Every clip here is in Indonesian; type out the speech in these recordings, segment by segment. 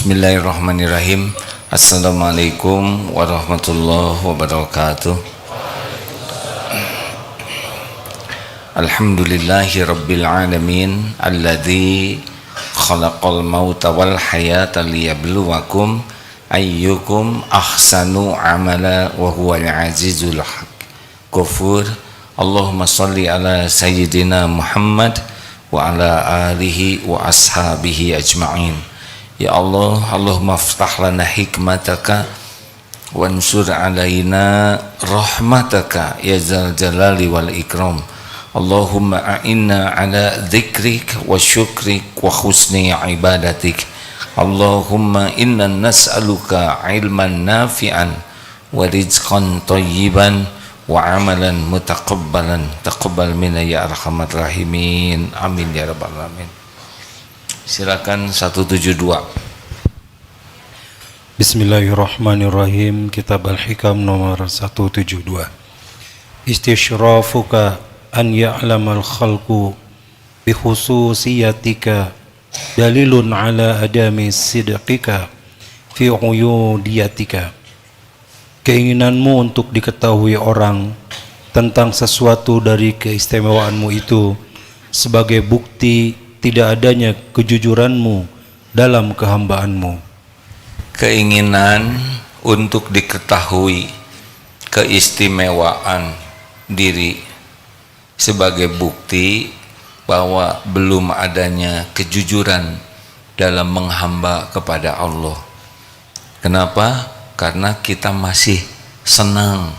Bismillahirrahmanirrahim. Assalamualaikum warahmatullahi wabarakatuh. Alhamdulillahi rabbil alamin alladzi khalaqal mauta wal hayata liyabluwakum ayyukum ahsanu amala wa huwal azizul ghafur. Allahumma shalli ala sayyidina Muhammad wa ala alihi wa ashabihi ajma'in. Ya Allah, Allahumma ftah lana hikmataka wansur alaina rahmataka ya zal jalali wal ikram. Allahumma a'inna ala dzikrik wa syukrik wa husni ibadatik. Allahumma inna nas'aluka ilman nafi'an wa rizqan thayyiban wa amalan mutaqabbalan. Taqabbal minna ya arhamar rahimin. Amin ya rabbal alamin. Silakan 172. Bismillahirrahmanirrahim. Kitab Al-Hikam nomor 172. Istisyrafuka an ya'lamal khalqu bi khususiyatika dalilun ala adami sidqika fi uyudiyatika. Keinginanmu untuk diketahui orang tentang sesuatu dari keistimewaanmu itu sebagai bukti tidak adanya kejujuranmu dalam kehambaanmu. Keinginan untuk diketahui keistimewaan diri sebagai bukti bahwa belum adanya kejujuran dalam menghamba kepada Allah. Kenapa? Karena kita masih senang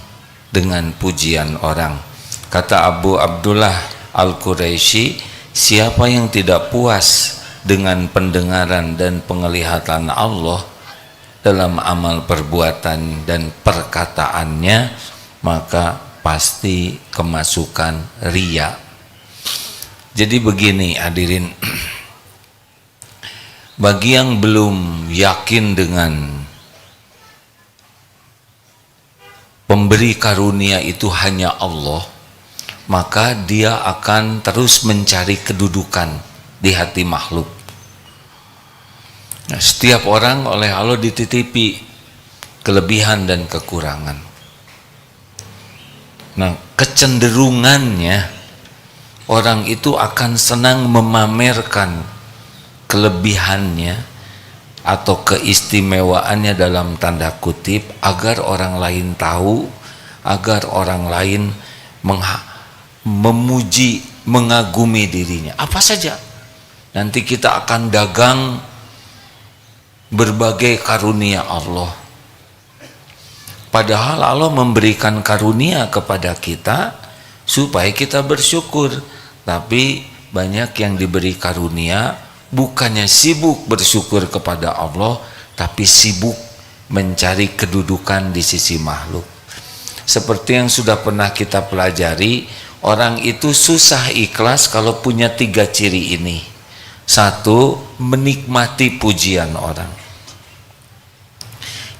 dengan pujian orang. Kata Abu Abdullah Al-Quraisy, siapa yang tidak puas dengan pendengaran dan penglihatan Allah dalam amal perbuatan dan perkataannya, maka pasti kemasukan riya. Jadi begini hadirin, bagi yang belum yakin dengan pemberi karunia itu hanya Allah, maka dia akan terus mencari kedudukan di hati makhluk. Nah, setiap orang oleh Allah dititipi kelebihan dan kekurangan. Nah, kecenderungannya orang itu akan senang memamerkan kelebihannya atau keistimewaannya dalam tanda kutip agar orang lain tahu, agar orang lain memuji, mengagumi dirinya. Apa saja. Nanti kita akan dagang berbagai karunia Allah. Padahal Allah memberikan karunia kepada kita supaya kita bersyukur. Tapi banyak yang diberi karunia bukannya sibuk bersyukur kepada Allah, tapi sibuk mencari kedudukan di sisi makhluk. Seperti yang sudah pernah kita pelajari, orang itu susah ikhlas kalau punya 3 ciri ini. 1, menikmati pujian orang.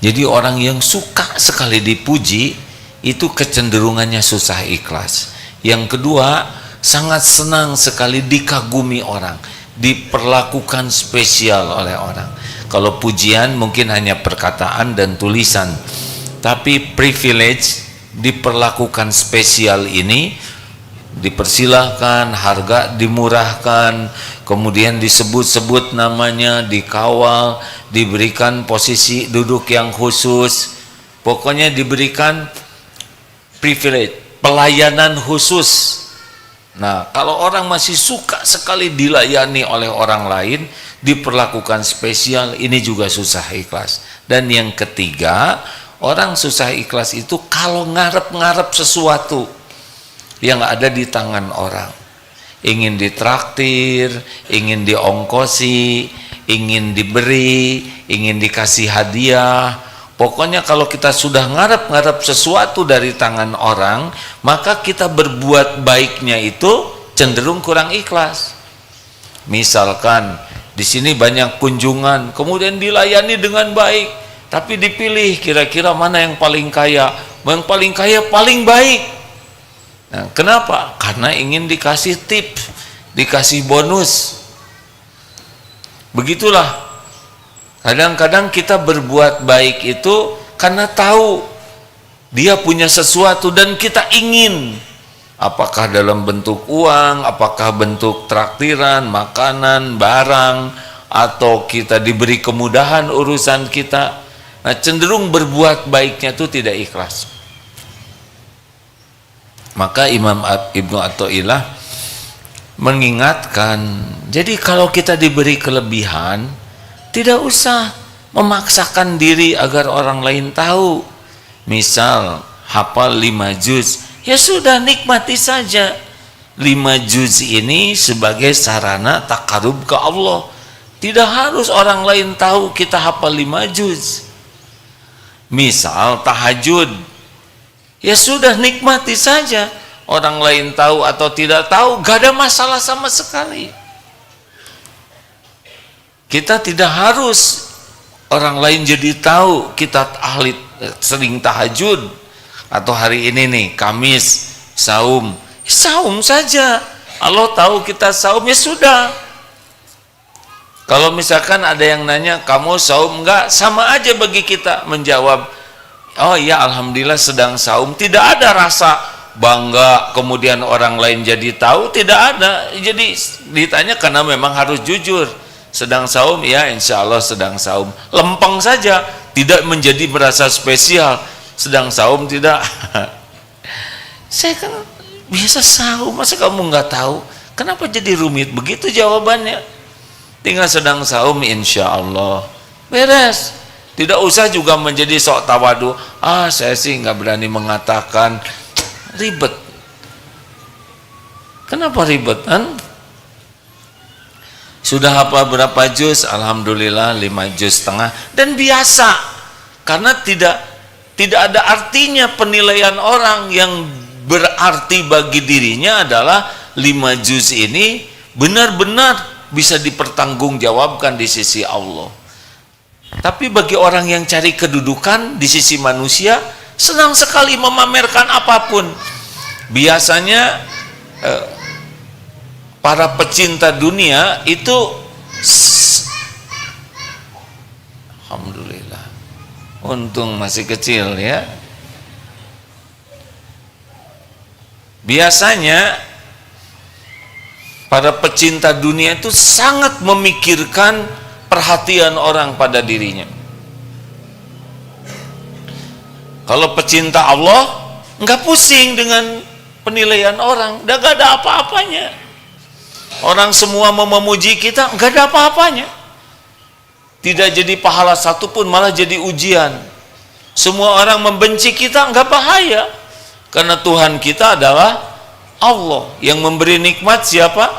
Jadi orang yang suka sekali dipuji, itu kecenderungannya susah ikhlas. Yang kedua, sangat senang sekali dikagumi orang, diperlakukan spesial oleh orang. Kalau pujian mungkin hanya perkataan dan tulisan, tapi privilege, diperlakukan spesial ini, dipersilahkan, harga dimurahkan, kemudian disebut-sebut namanya, dikawal, diberikan posisi duduk yang khusus, pokoknya diberikan privilege, pelayanan khusus. Nah, kalau orang masih suka sekali dilayani oleh orang lain, diperlakukan spesial, ini juga susah ikhlas. Dan yang ketiga, orang susah ikhlas itu kalau ngarep-ngarep sesuatu yang ada di tangan orang, ingin ditraktir, ingin diongkosi, ingin diberi, ingin dikasih hadiah. Pokoknya kalau kita sudah ngarep-ngarep sesuatu dari tangan orang, maka kita berbuat baiknya itu cenderung kurang ikhlas. Misalkan di sini banyak kunjungan, kemudian dilayani dengan baik, tapi dipilih kira-kira mana yang paling kaya. Yang paling kaya paling baik. Nah, kenapa? Karena ingin dikasih tips, dikasih bonus. Begitulah Kadang-kadang kita berbuat baik itu karena tahu dia punya sesuatu dan kita ingin, apakah dalam bentuk uang, apakah bentuk traktiran, makanan, barang, atau kita diberi kemudahan urusan kita. Nah, cenderung berbuat baiknya itu tidak ikhlas. Maka Imam Ibnu Athaillah mengingatkan, jadi kalau kita diberi kelebihan, tidak usah memaksakan diri agar orang lain tahu. Misal hafal 5 juz, ya sudah, nikmati saja 5 juz ini sebagai sarana takarub ke Allah. Tidak harus orang lain tahu kita hafal 5 juz. Misal tahajud, ya sudah, nikmati saja. Orang lain tahu atau tidak tahu, gak ada masalah sama sekali. Kita tidak harus orang lain jadi tahu kita ahli sering tahajud. Atau hari ini nih Kamis saum, saum saja. Allah tahu kita saum, ya sudah. Kalau misalkan ada yang nanya, kamu saum enggak? Sama aja bagi kita menjawab, oh iya alhamdulillah sedang saum. Tidak ada rasa bangga kemudian orang lain jadi tahu, tidak ada. Jadi ditanya karena memang harus jujur. Sedang saum, ya insya Allah sedang saum. Lempeng saja, tidak menjadi merasa spesial. Sedang saum tidak. Saya kan biasa saum, masa kamu nggak tahu? Kenapa jadi rumit begitu jawabannya? Tinggal sedang saum, insya Allah beres. Tidak usah juga menjadi sok tawadu. Ah, saya sih nggak berani mengatakan. Ribet. Kenapa ribet kan? Sudah apa berapa juz? Alhamdulillah 5 juz setengah, dan biasa. Karena tidak ada artinya penilaian orang. Yang berarti bagi dirinya adalah 5 juz ini benar-benar bisa dipertanggungjawabkan di sisi Allah. Tapi bagi orang yang cari kedudukan di sisi manusia, senang sekali memamerkan apapun. Biasanya para pecinta dunia itu, alhamdulillah, untung masih kecil ya. Biasanya para pecinta dunia itu sangat memikirkan perhatian orang pada dirinya. Kalau pecinta Allah nggak pusing dengan penilaian orang, udah nggak ada apa-apanya. Orang semua mau memuji kita, nggak ada apa-apanya. Tidak jadi pahala satupun, malah jadi ujian. Semua orang membenci kita, nggak bahaya, karena Tuhan kita adalah Allah. Yang memberi nikmat siapa?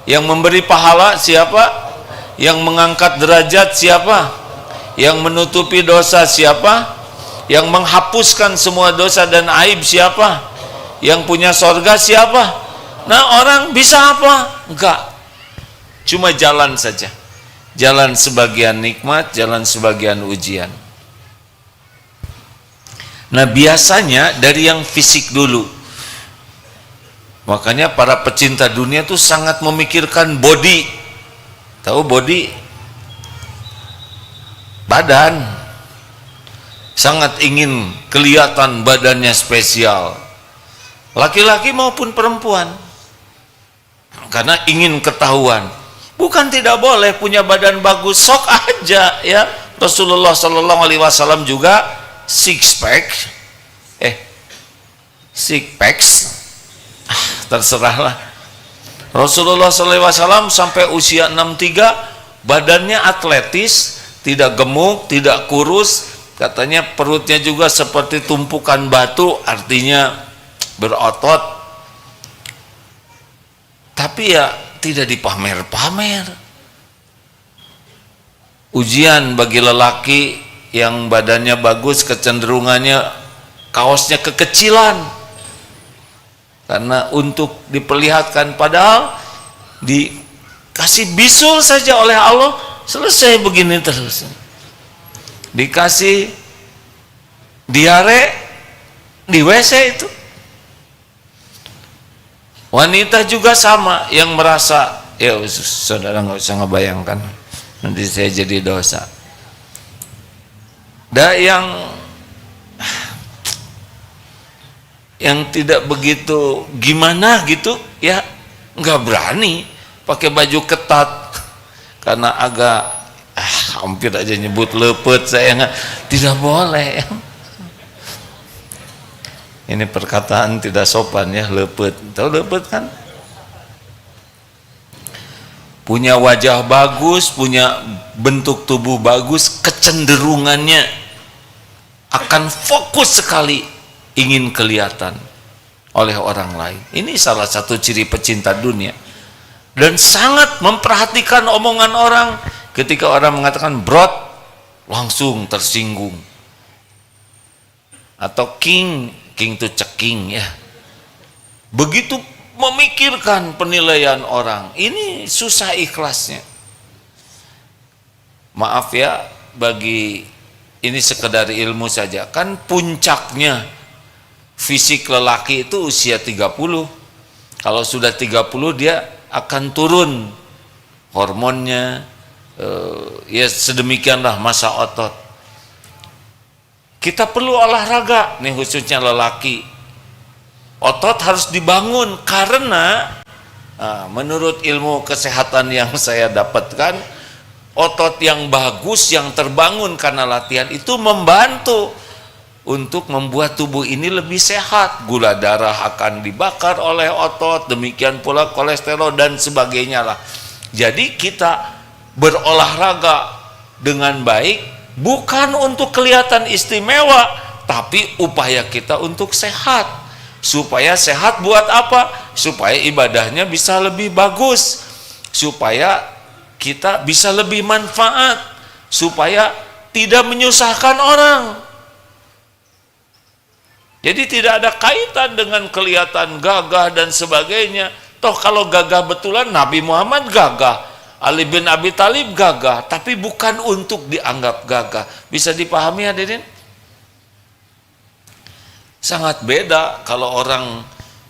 Yang memberi pahala siapa? Yang mengangkat derajat siapa? Yang menutupi dosa siapa? Yang menghapuskan semua dosa dan aib siapa? Yang punya sorga siapa? Nah, orang bisa apa? Enggak, cuma jalan saja. Jalan sebagian nikmat, jalan sebagian ujian. Nah, biasanya dari yang fisik dulu. Makanya para pecinta dunia itu sangat memikirkan body. Tahu body? Badan. Sangat ingin kelihatan badannya spesial. Laki-laki maupun perempuan. Karena ingin ketahuan. Bukan tidak boleh punya badan bagus, sok aja ya. Rasulullah Shallallahu Alaihi Wasallam juga six packs, terserahlah. Rasulullah SAW sampai usia 63 badannya atletis, tidak gemuk, tidak kurus. Katanya perutnya juga seperti tumpukan batu, artinya berotot. Tapi ya tidak dipamer-pamer. Ujian bagi lelaki yang badannya bagus, kecenderungannya kaosnya kekecilan. Karena untuk diperlihatkan, padahal dikasih bisul saja oleh Allah, selesai begini terus. Dikasih diare di WC itu. Wanita juga sama, yang merasa, ya saudara nggak usah ngebayangkan, nanti saya jadi dosa. yang tidak begitu gimana gitu ya, nggak berani pakai baju ketat karena agak hampir aja nyebut lepet, saya tidak boleh. Ini perkataan tidak sopan ya, lepet. Tahu lepet kan? Punya wajah bagus, punya bentuk tubuh bagus, kecenderungannya akan fokus sekali ingin kelihatan oleh orang lain. Ini salah satu ciri pecinta dunia. Dan sangat memperhatikan omongan orang. Ketika orang mengatakan brot, langsung tersinggung. Atau king itu ceking ya. Begitu memikirkan penilaian orang. Ini susah ikhlasnya. Maaf ya, bagi ini sekedar ilmu saja. Kan puncaknya fisik lelaki itu usia 30. Kalau sudah 30 dia akan turun hormonnya, ya sedemikianlah masa otot. Kita perlu olahraga, nih khususnya lelaki. Otot harus dibangun karena menurut ilmu kesehatan yang saya dapatkan, otot yang bagus, yang terbangun karena latihan itu membantu untuk membuat tubuh ini lebih sehat. Gula darah akan dibakar oleh otot, demikian pula kolesterol dan sebagainya lah. Jadi kita berolahraga dengan baik bukan untuk kelihatan istimewa, tapi upaya kita untuk sehat. Supaya sehat buat apa? Supaya ibadahnya bisa lebih bagus, supaya kita bisa lebih manfaat, supaya tidak menyusahkan orang. Jadi tidak ada kaitan dengan kelihatan gagah dan sebagainya. Toh kalau gagah betulan Nabi Muhammad gagah, Ali bin Abi Thalib gagah, tapi bukan untuk dianggap gagah. Bisa dipahami hadirin? Sangat beda kalau orang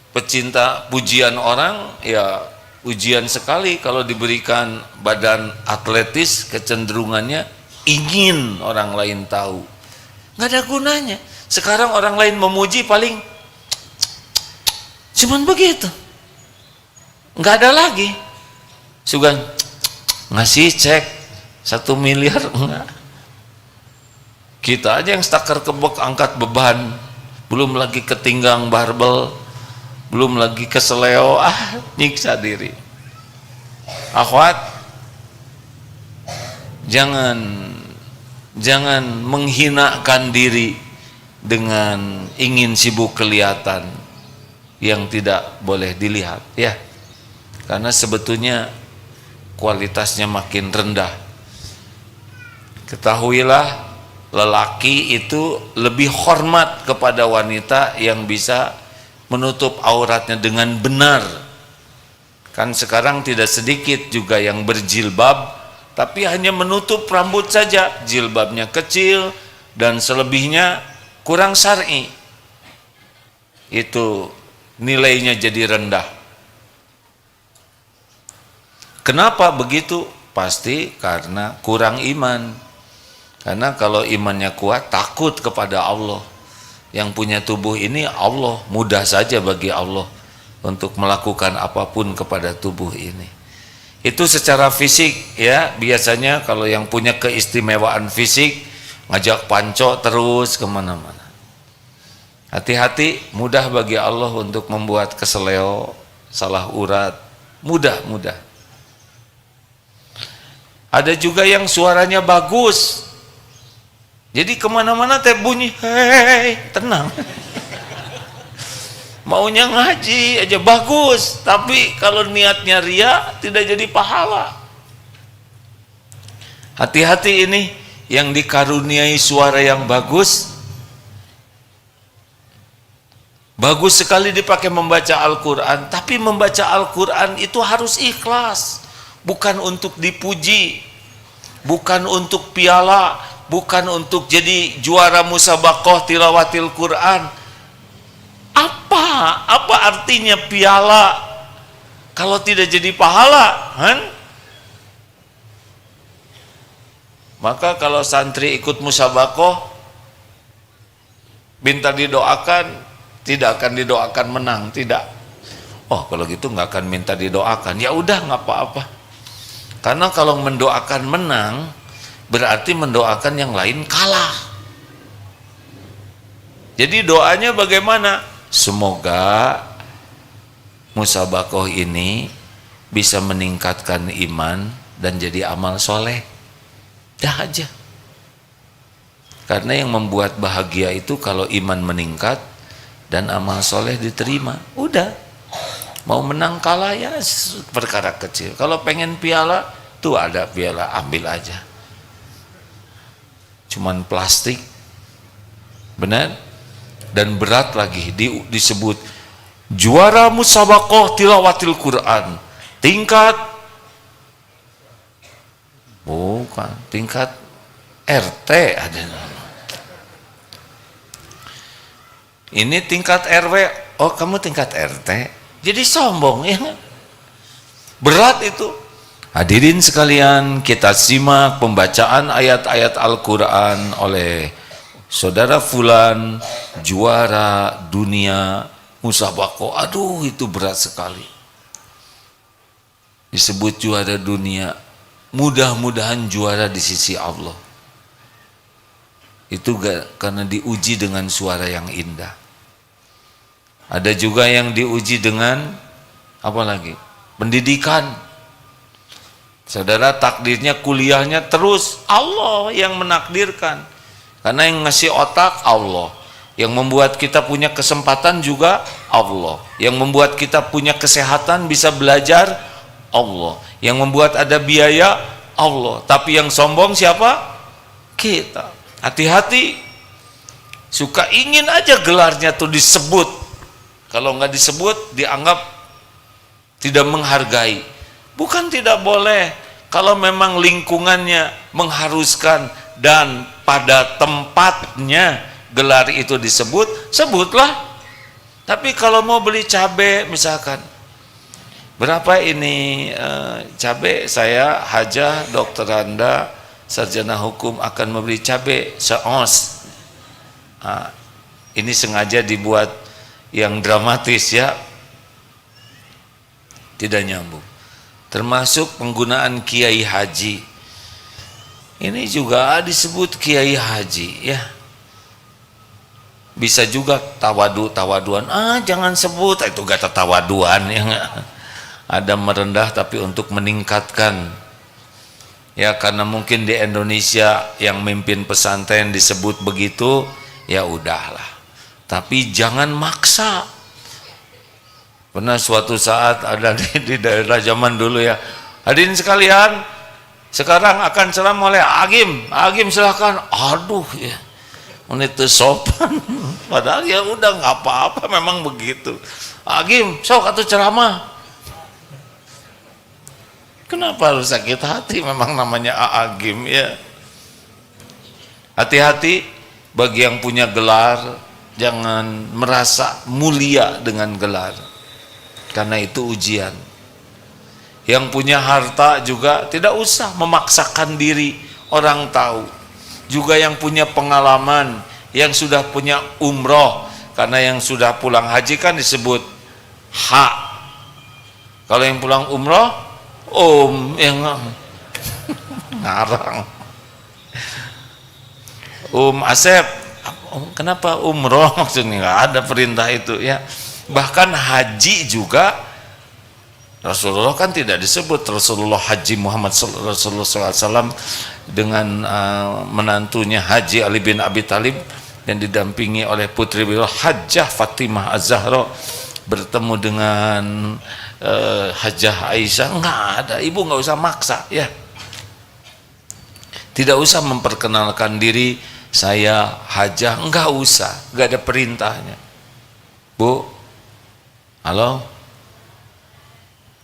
pecinta pujian orang, ya ujian sekali kalau diberikan badan atletis, kecenderungannya ingin orang lain tahu. Nggak ada gunanya. Sekarang orang lain memuji paling cuman begitu, nggak ada lagi. Sugan ngasih cek 1 miliar enggak. Kita aja yang stakar kebok angkat beban, belum lagi ketinggang barbel, belum lagi keseleo, nyiksa diri. Akhwat, jangan menghinakan diri dengan ingin sibuk kelihatan yang tidak boleh dilihat ya, karena sebetulnya kualitasnya makin rendah. Ketahuilah, lelaki itu lebih hormat kepada wanita yang bisa menutup auratnya dengan benar. Kan sekarang tidak sedikit juga yang berjilbab tapi hanya menutup rambut saja, jilbabnya kecil dan selebihnya kurang syar'i. Itu nilainya jadi rendah. Kenapa begitu? Pasti karena kurang iman. Karena kalau imannya kuat, takut kepada Allah. Yang punya tubuh ini Allah, mudah saja bagi Allah untuk melakukan apapun kepada tubuh ini. Itu secara fisik ya. Biasanya kalau yang punya keistimewaan fisik, ngajak panco terus kemana-mana. Hati-hati, mudah bagi Allah untuk membuat keseleo, salah urat, mudah. Ada juga yang suaranya bagus, jadi kemana-mana teh bunyi, hei, tenang. Maunya ngaji aja bagus, tapi kalau niatnya ria tidak jadi pahala. Hati-hati ini, yang dikaruniai suara yang bagus, bagus sekali dipakai membaca Al-Quran, tapi membaca Al-Quran itu harus ikhlas. Bukan untuk dipuji, bukan untuk piala, bukan untuk jadi juara musabaqah tilawatil Quran. Apa artinya piala kalau tidak jadi pahala? Maka kalau santri ikut musabaqah, Minta didoakan, tidak akan didoakan menang, tidak. Oh kalau gitu nggak akan minta didoakan, ya udah nggak apa-apa. Karena kalau mendoakan menang, berarti mendoakan yang lain kalah. Jadi doanya bagaimana? Semoga musabakoh ini bisa meningkatkan iman dan jadi amal soleh. Dah aja. Karena yang membuat bahagia itu kalau iman meningkat dan amal soleh diterima. Udah. Mau menang kalah ya perkara kecil. Kalau pengen piala, tuh ada piala, ambil aja. Cuman plastik. Benar? Dan berat lagi disebut juara musabakoh tilawatil Quran. Tingkat bukan, tingkat RT ada. Ini tingkat RW, oh kamu tingkat RT, jadi sombong ya. Berat itu. Hadirin sekalian, kita simak pembacaan ayat-ayat Al-Quran oleh saudara Fulan, juara dunia musabakoh. Aduh itu berat sekali. Disebut juara dunia, mudah-mudahan juara di sisi Allah. Itu karena diuji dengan suara yang indah. Ada juga yang diuji dengan apa lagi? Pendidikan. Saudara, takdirnya kuliahnya terus Allah yang menakdirkan. Karena yang ngasih otak Allah, yang membuat kita punya kesempatan juga Allah, yang membuat kita punya kesehatan bisa belajar Allah, yang membuat ada biaya Allah. Tapi yang sombong siapa? Kita. Hati-hati, suka ingin aja gelarnya tuh disebut. Kalau nggak disebut dianggap tidak menghargai. Bukan tidak boleh, kalau memang lingkungannya mengharuskan dan pada tempatnya gelar itu disebut, sebutlah. Tapi kalau mau beli cabai misalkan, berapa ini cabai? Saya Hajah dokteranda sarjana hukum akan membeli cabai seons. Ini sengaja dibuat yang dramatis ya, tidak nyambung. Termasuk penggunaan kiai haji, ini juga disebut kiai haji ya. Bisa juga tawaduan, jangan sebut, itu kata tawaduan ya. Ada merendah tapi untuk meningkatkan ya, karena mungkin di Indonesia yang mimpin pesantren disebut begitu, ya udahlah. Tapi jangan maksa. Pernah suatu saat ada di daerah zaman dulu ya, hadirin sekalian, sekarang akan ceramah oleh Agim silahkan. Aduh ya, itu sopan. Padahal ya udah nggak apa-apa, memang begitu. Agim, sok atuh ceramah. Kenapa harus sakit hati? Memang namanya Agim ya. Hati-hati bagi yang punya gelar, jangan merasa mulia dengan gelar, karena itu ujian. Yang punya harta juga tidak usah memaksakan diri orang tahu. Juga yang punya pengalaman, yang sudah punya umroh, karena yang sudah pulang haji kan disebut ha. Kalau yang pulang umroh yang ngarang. Asep, kenapa umroh? Maksudnya nggak ada perintah itu ya. Bahkan haji juga Rasulullah kan tidak disebut Rasulullah Haji Muhammad Rasulullah SAW dengan menantunya Haji Ali bin Abi Thalib yang didampingi oleh putri beliau Hajjah Fatimah Az-Zahra bertemu dengan Hajjah Aisyah. Nggak ada, ibu nggak usah maksa ya. Tidak usah memperkenalkan diri saya Hajjah, nggak usah, nggak ada perintahnya. Bu, halo,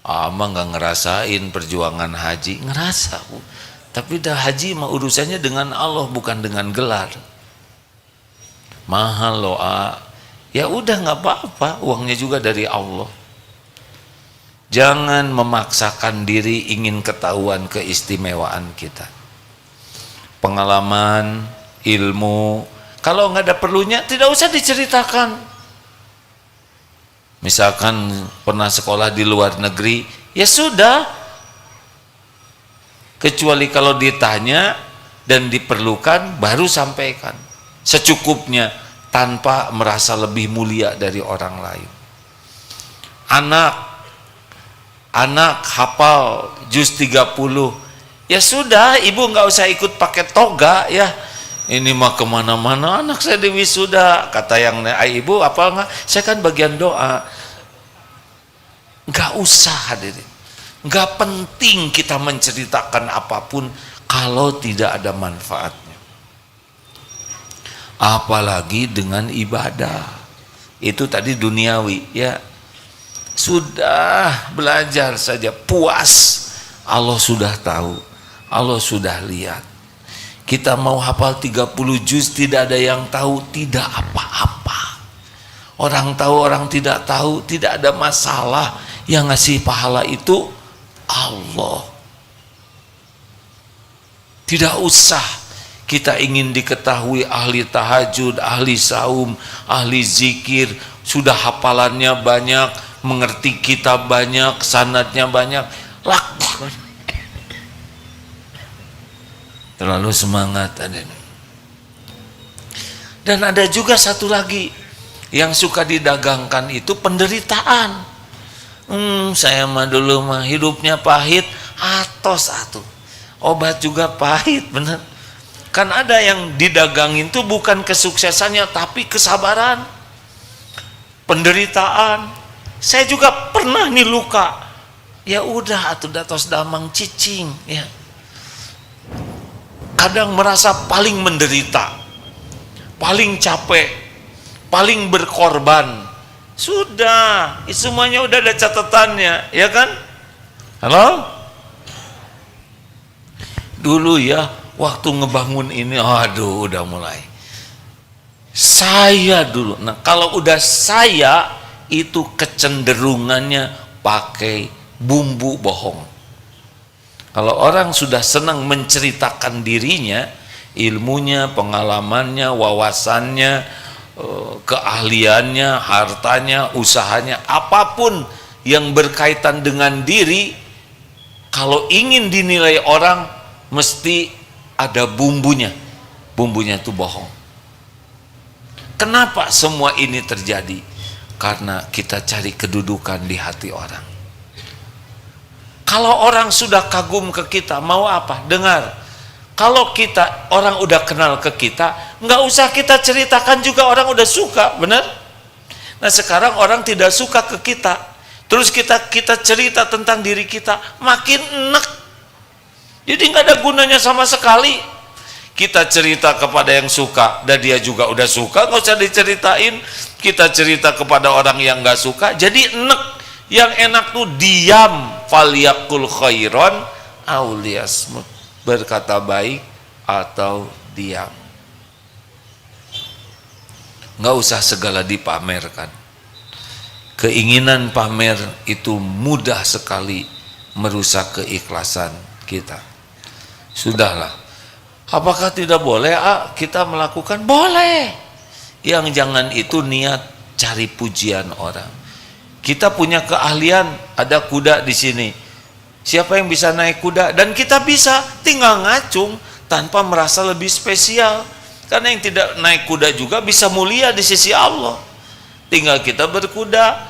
Ama nggak ngerasain perjuangan haji. Ngerasa Bu, tapi dah haji mah urusannya dengan Allah, bukan dengan gelar. Mahal loh ya udah nggak apa-apa, uangnya juga dari Allah. Jangan memaksakan diri ingin ketahuan keistimewaan kita. Pengalaman, ilmu, Kalau nggak ada perlunya, tidak usah diceritakan. Misalkan pernah sekolah di luar negeri, ya sudah. Kecuali kalau ditanya dan diperlukan, baru sampaikan. Secukupnya, tanpa merasa lebih mulia dari orang lain. Anak hafal juz 30, ya sudah, ibu nggak usah ikut pakai toga ya. Ini mah kemana-mana, anak saya di wisuda, kata yang ibu apa enggak, saya kan bagian doa. Nggak usah hadirin, nggak penting kita menceritakan apapun kalau tidak ada manfaatnya. Apalagi dengan ibadah, itu tadi duniawi ya. Sudah belajar saja, puas. Allah sudah tahu, Allah sudah lihat. Kita mau hafal 30 juz, tidak ada yang tahu, tidak apa-apa. Orang tahu, orang tidak tahu, tidak ada masalah. Yang ngasih pahala itu Allah. Tidak usah kita ingin diketahui ahli tahajud, ahli saum, ahli zikir, sudah hafalannya banyak, mengerti kitab banyak, sanadnya banyak. Lakukan. Terlalu semangat ada. Dan ada juga satu lagi yang suka didagangkan, itu penderitaan. Saya mah dulu mah hidupnya pahit, atos atuh. Obat juga pahit, bener. Kan ada yang didagangin tuh bukan kesuksesannya, tapi kesabaran, penderitaan. Saya juga pernah nih luka. Ya udah atuh datos damang cicing ya. Kadang merasa paling menderita, paling capek, paling berkorban. Sudah, semuanya udah ada catatannya, ya kan? Halo? Dulu ya, waktu ngebangun ini, aduh udah mulai. Saya dulu, nah kalau udah saya, itu kecenderungannya pakai bumbu bohong. Kalau orang sudah senang menceritakan dirinya, ilmunya, pengalamannya, wawasannya, keahliannya, hartanya, usahanya, apapun yang berkaitan dengan diri, kalau ingin dinilai orang, mesti ada bumbunya. Bumbunya itu bohong. Kenapa semua ini terjadi? Karena kita cari kedudukan di hati orang. Kalau orang sudah kagum ke kita, mau apa? Dengar. Kalau kita, orang udah kenal ke kita, nggak usah kita ceritakan juga orang udah suka, benar? Nah sekarang orang tidak suka ke kita, terus kita cerita tentang diri kita, makin enek. Jadi nggak ada gunanya sama sekali. Kita cerita kepada yang suka, dan dia juga udah suka, nggak usah diceritain. Kita cerita kepada orang yang nggak suka, jadi enek. Yang enak tuh diam, falyakul khairon aw liyasmut, berkata baik atau diam. Nggak usah segala dipamerkan. Keinginan pamer itu mudah sekali merusak keikhlasan kita. Sudahlah. Apakah tidak boleh kita melakukan? Boleh. Yang jangan itu niat cari pujian orang. Kita punya keahlian, ada kuda di sini. Siapa yang bisa naik kuda? Dan kita bisa, tinggal ngacung tanpa merasa lebih spesial. Karena yang tidak naik kuda juga bisa mulia di sisi Allah. Tinggal kita berkuda.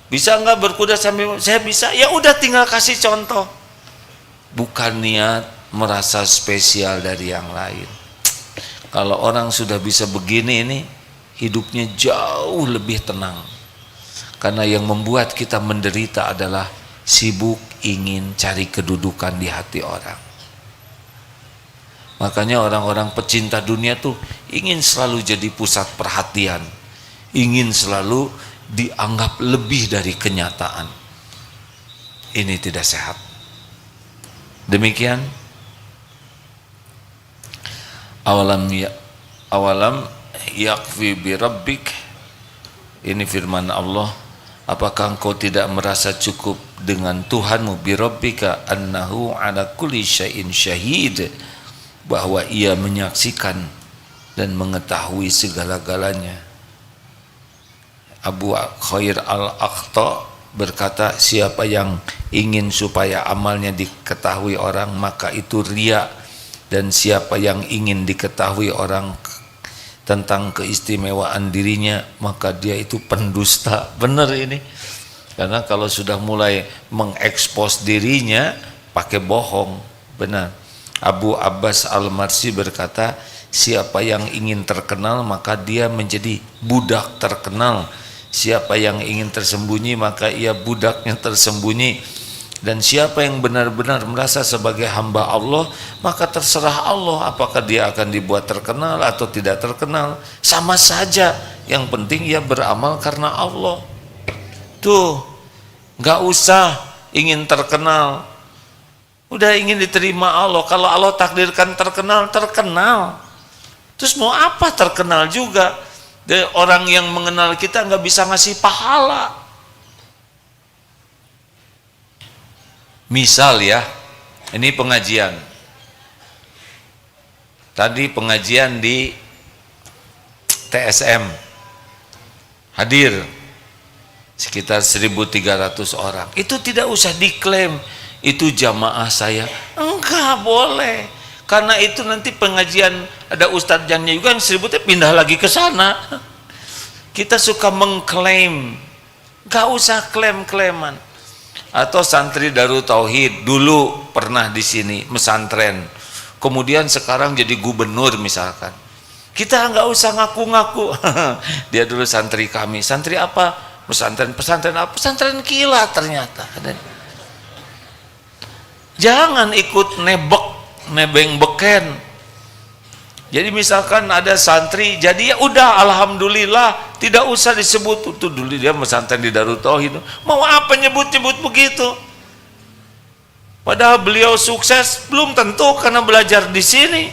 Bisa nggak berkuda sambil saya bisa? Ya udah, tinggal kasih contoh. Bukan niat merasa spesial dari yang lain. Kalau orang sudah bisa begini, ini hidupnya jauh lebih tenang. Karena yang membuat kita menderita adalah sibuk ingin cari kedudukan di hati orang. Makanya orang-orang pecinta dunia tuh ingin selalu jadi pusat perhatian, ingin selalu dianggap lebih dari kenyataan. Ini tidak sehat. Demikian. Awalam yakfi bi rabbik, ini firman Allah. Apakah engkau tidak merasa cukup dengan Tuhanmu, bi rabbika annahu ala kulli syai'in syahid, bahwa ia menyaksikan dan mengetahui segala-galanya. Abu Khair al-Akhta berkata, siapa yang ingin supaya amalnya diketahui orang, maka itu riya. Dan siapa yang ingin diketahui orang tentang keistimewaan dirinya, maka dia itu pendusta. Benar ini. Karena kalau sudah mulai mengekspos dirinya pakai bohong. Benar. Abu Abbas al-Marsi berkata, siapa yang ingin terkenal maka dia menjadi budak terkenal. Siapa yang ingin tersembunyi maka ia budaknya tersembunyi. Dan siapa yang benar-benar merasa sebagai hamba Allah, maka terserah Allah apakah dia akan dibuat terkenal atau tidak terkenal, sama saja. Yang penting ia beramal karena Allah. Tuh, nggak usah ingin terkenal, udah ingin diterima Allah. Kalau Allah takdirkan terkenal, terkenal. Terus mau apa terkenal juga? Dan orang yang mengenal kita nggak bisa ngasih pahala. Misal ya, ini pengajian. Tadi pengajian di TSM, hadir sekitar 1.300 orang. Itu tidak usah diklaim, itu jamaah saya. Enggak boleh. Karena itu nanti pengajian ada ustadznya juga yang 1.000 pindah lagi ke sana. Kita suka mengklaim, gak usah klaim-klaiman. Atau santri Darut Tauhid dulu pernah di sini mesantren, kemudian sekarang jadi gubernur misalkan. Kita nggak usah ngaku-ngaku. Dia dulu santri kami. Santri apa? Pesantren apa? Pesantren kilat ternyata. Jangan ikut nebeng beken. Jadi misalkan ada santri, jadi ya udah alhamdulillah, tidak usah disebut itu dulu dia pesantren di Darut Tauhid. Mau apa nyebut-nyebut begitu? Padahal beliau sukses belum tentu karena belajar di sini.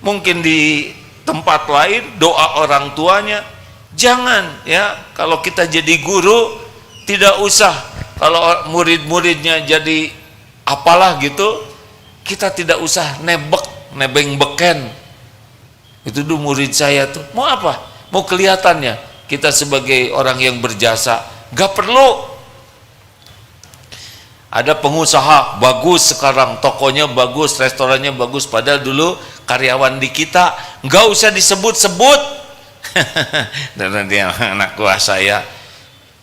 Mungkin di tempat lain doa orang tuanya. Jangan ya, kalau kita jadi guru tidak usah kalau murid-muridnya jadi apalah gitu, kita tidak usah nebeng beken. Itu dulu murid saya tuh mau apa? Mau kelihatannya kita sebagai orang yang berjasa. Gak perlu. Ada pengusaha bagus sekarang, tokonya bagus, restorannya bagus, padahal dulu karyawan di kita. Gak usah disebut-sebut. Dan nanti anak buah saya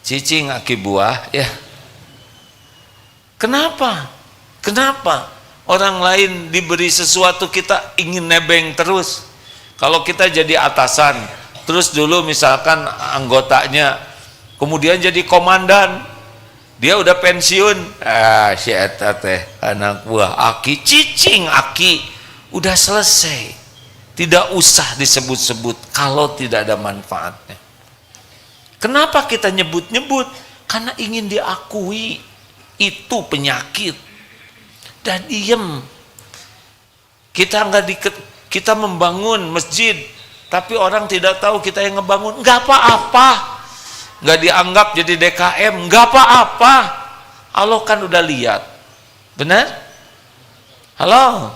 cicing aki buah ya. Kenapa orang lain diberi sesuatu kita ingin nebeng terus? Kalau kita jadi atasan, terus dulu misalkan anggotanya kemudian jadi komandan, dia udah pensiun, si eta teh anak buah aki, cicing aki, udah selesai. Tidak usah disebut-sebut kalau tidak ada manfaatnya. Kenapa kita nyebut-nyebut? Karena ingin diakui. Itu penyakit. Dan diem. Kita membangun masjid, tapi orang tidak tahu kita yang ngebangun. Nggak apa-apa. Nggak dianggap jadi DKM. Nggak apa-apa. Allah kan udah lihat. Benar? Halo?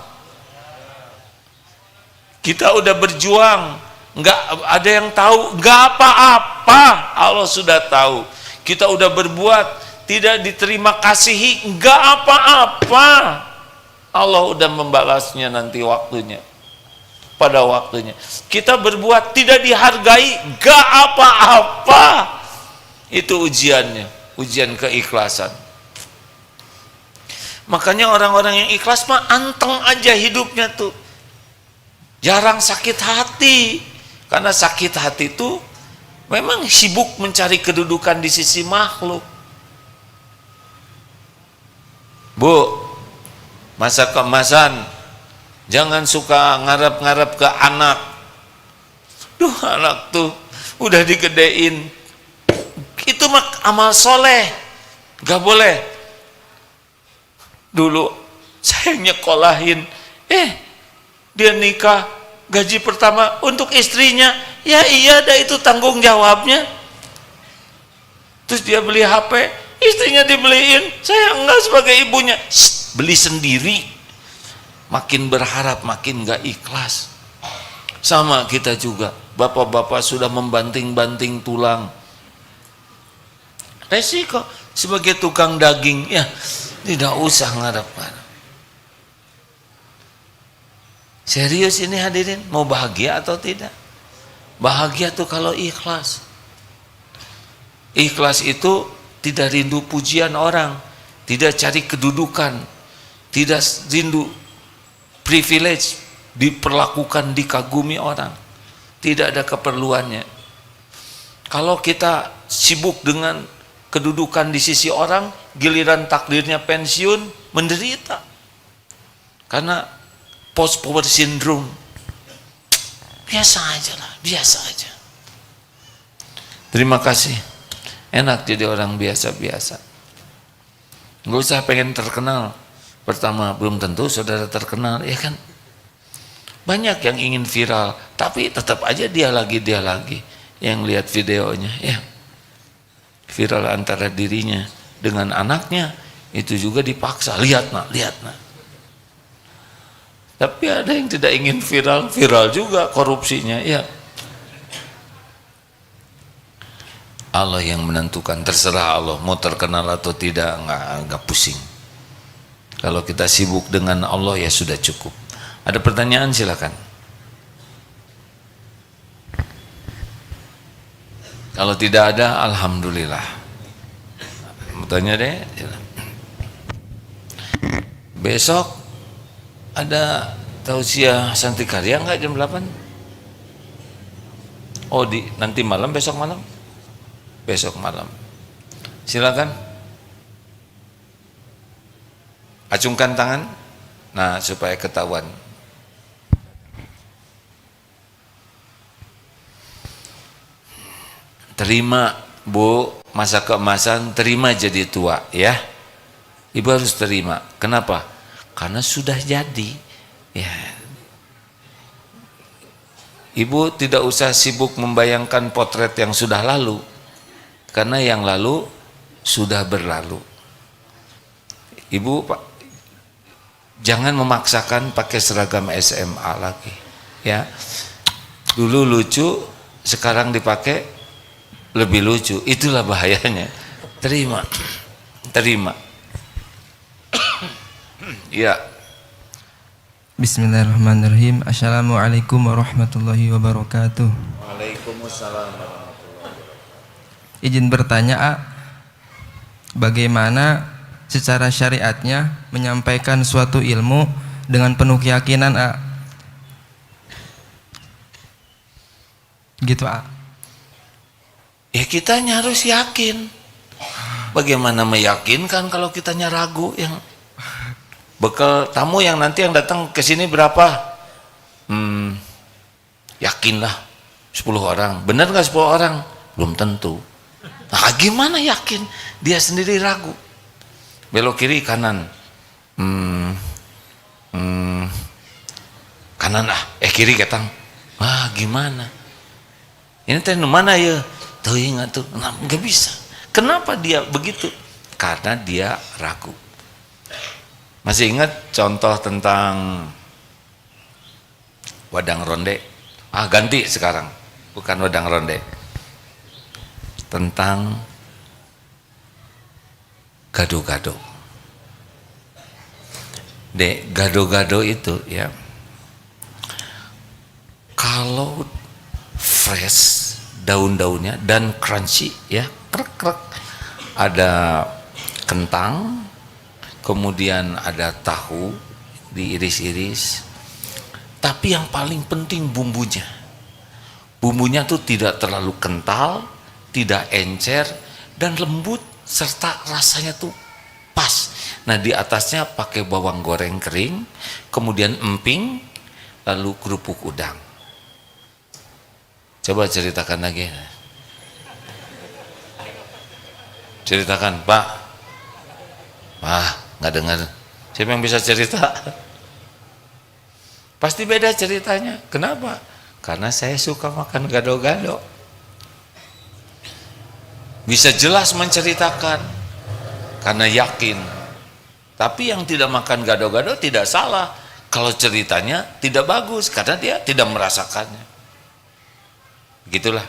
Kita udah berjuang, nggak ada yang tahu, nggak apa-apa, Allah sudah tahu. Kita udah berbuat, tidak diterima kasihi, nggak apa-apa, Allah udah membalasnya nanti waktunya, pada waktunya. Kita berbuat tidak dihargai, nggak apa-apa, itu ujiannya, ujian keikhlasan. Makanya orang-orang yang ikhlas mah anteng aja hidupnya tuh. Jarang sakit hati, karena sakit hati itu memang sibuk mencari kedudukan di sisi makhluk. Bu, masa keemasan, jangan suka ngarep-ngarep ke anak. Duh, anak tuh udah digedein, itu mah amal soleh, gak boleh. Dulu saya nyekolahin, dia nikah, gaji pertama untuk istrinya, ya iya dah itu tanggung jawabnya. Terus dia beli HP, istrinya dibeliin, saya enggak sebagai ibunya. Beli sendiri. Makin berharap makin enggak ikhlas. Sama kita juga, bapak-bapak sudah membanting-banting tulang. Resiko sebagai tukang daging, ya tidak usah ngarep-ngarep. Serius ini hadirin, mau bahagia atau tidak? Bahagia tuh kalau ikhlas. Ikhlas itu tidak rindu pujian orang, tidak cari kedudukan, tidak rindu privilege, diperlakukan, dikagumi orang. Tidak ada keperluannya. Kalau kita sibuk dengan kedudukan di sisi orang, giliran takdirnya pensiun, menderita. Karena post-power syndrome. Biasa aja lah, biasa aja. Terima kasih. Enak jadi orang biasa-biasa. Nggak usah pengen terkenal. Pertama, belum tentu saudara terkenal, ya kan? Banyak yang ingin viral, tapi tetap aja dia lagi yang lihat videonya, ya. Viral antara dirinya dengan anaknya, itu juga dipaksa. Lihat nak. Tapi ada yang tidak ingin viral juga korupsinya, ya. Allah yang menentukan, terserah Allah mau terkenal atau tidak, nggak pusing. Kalau kita sibuk dengan Allah ya sudah cukup. Ada pertanyaan silakan. Kalau tidak ada, alhamdulillah. Mau tanya deh. Besok ada tausiah Santi Karya nggak jam 8? Oh, nanti malam, besok malam? Besok malam. Silakan. Acungkan tangan. Nah, supaya ketahuan. Terima, Bu, masa keemasan, terima jadi tua, ya. Ibu harus terima. Kenapa? Karena sudah jadi, ya. Ibu tidak usah sibuk membayangkan potret yang sudah lalu, karena yang lalu sudah berlalu. Ibu, Pak, jangan memaksakan pakai seragam SMA lagi, ya. Dulu lucu, sekarang dipakai lebih lucu, itulah bahayanya. Terima. Ya. Bismillahirrahmanirrahim. Assalamualaikum warahmatullahi wabarakatuh. Waalaikumsalam warahmatullahi wabarakatuh. Izin bertanya, A, bagaimana secara syariatnya menyampaikan suatu ilmu dengan penuh keyakinan, A? Gitu, A. Ya kitanya harus yakin. Bagaimana meyakinkan kalau kitanya ragu? Yang bekal tamu yang nanti yang datang ke sini berapa? Yakinlah 10 orang. Benar nggak 10 orang? Belum tentu. Nah, gimana yakin? Dia sendiri ragu. Belok kiri kanan. Kanan kiri ketang. Gimana? Ini teh mana ya? Tuh ingat tuh. Nah, nggak bisa. Kenapa dia begitu? Karena dia ragu. Masih ingat contoh tentang wadang ronde? Ganti sekarang, bukan wadang ronde. Tentang gado-gado. Gado-gado itu, ya, kalau fresh daun-daunnya dan crunchy, ya, krek-krek, ada kentang, kemudian ada tahu diiris-iris, tapi yang paling penting bumbunya. Bumbunya tuh tidak terlalu kental, tidak encer, dan lembut, serta rasanya tuh pas. Nah, di atasnya pakai bawang goreng kering, kemudian emping, lalu kerupuk udang. Coba ceritakan lagi. Ceritakan, Pak. Nggak dengar. Siapa yang bisa cerita? Pasti beda ceritanya. Kenapa? Karena saya suka makan gado-gado. Bisa jelas menceritakan karena yakin. Tapi yang tidak makan gado-gado tidak salah, kalau ceritanya tidak bagus karena dia tidak merasakannya. Begitulah.